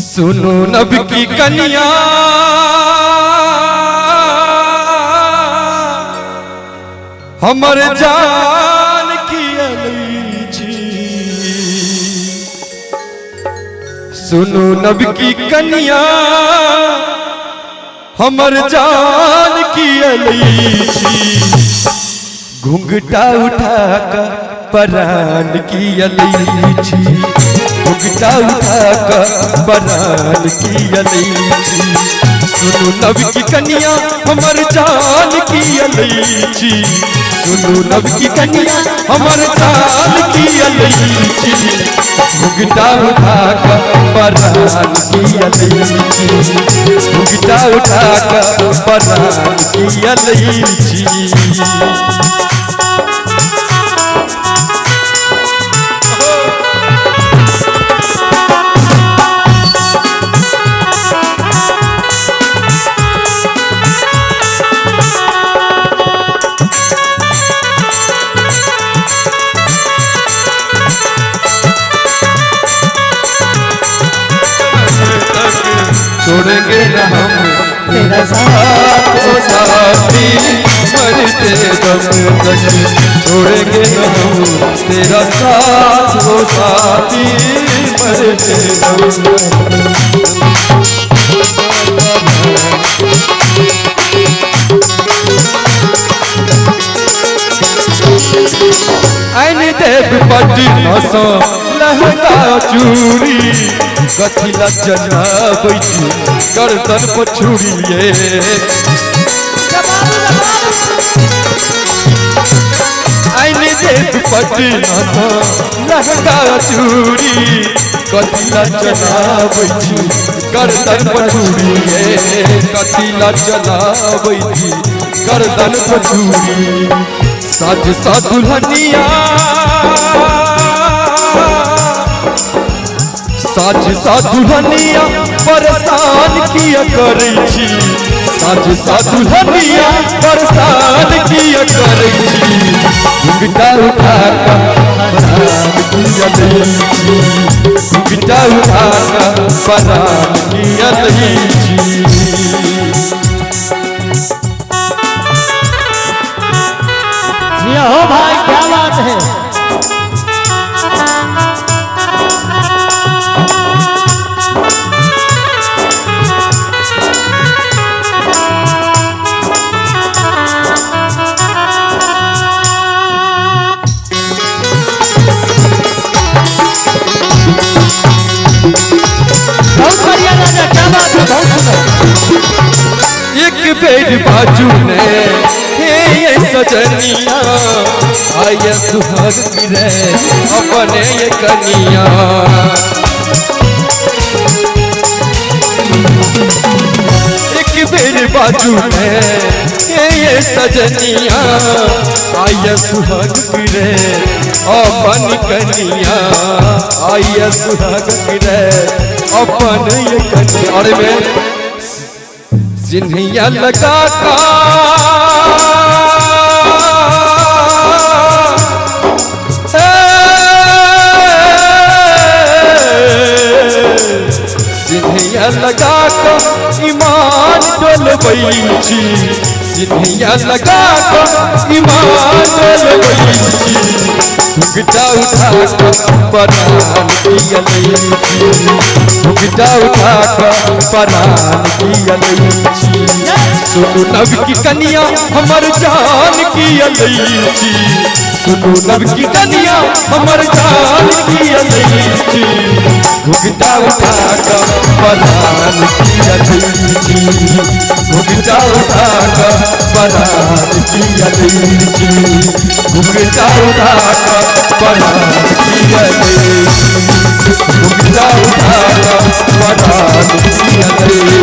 सुनो नबी की कन्या हमर जान की अलैची। सुनो नबी की कन्या हमर जान की अलैची। घुंघटा उठाकर परान की अलैची। घुंघटा उठाकर परान की अलैची। सुनो नबी की कन्या हमर जान की अलैची। सुनो नबी की कन्या हमर जान की अलैची। घुंघटा उठाकर परान की अलैची। घुंघटा उठाकर परान की अलैची। छोड़ेंगे न हम तेरा साथ ओ साथी मरते दम तक। छोड़ेंगे न हम तेरा साथ ओ साथी मरते दम तक। ऐन देव पटी नसा लहंगा चूड़ी कथिला जनाबै छी गर्दन पर छुड़िए। ऐन देव पटी नसा लहंगा चूड़ी कथिला जनाबै छी गर्दन पर छुड़िए। कथिला जनाबै छी गर्दन पर छुड़िए। साज सा दुल्हनिया साज सा दुल्हनिया परेशान किया करै छी। साज सा दुल्हनिया परेशान किया करै छी। घुंघटा उठाकर परान किया अलैची। घुंघटा उठाकर परान किया अलैची। हो भाई क्या बात है। बहुत बढ़िया राजा, क्या बात है, बहुत सुंदर। एक बेर बाजू ने हे ये सजनिया आय सुहाग गिरे अपने ये कनिया। एक बेर बाजू ने हे ये सजनिया आय सुहाग गिरे अपन कनिया। आय सुहाग गिरे अपन ये कनिया। अरे मैं सिन्हिया लगा का सिन्हिया लगा का ईमान डोलबै छी। सिन्हिया लगा का ईमान डोलबै छी। घुंघटा उठाकर परान की अलैची। घुंघटा उठाकर परान की अलैची। सुनो नबी की कन्या हमर जान की अलैची। सुनो नबी की कन्या हमर जान की अलैची। घुंघटा उठाकर परान की अलैची। घुंघटा उठाकर परान की अलैची। घुंघटा उठाकर परान की अलैची। घुंघटा उठाकर परान की अलैची।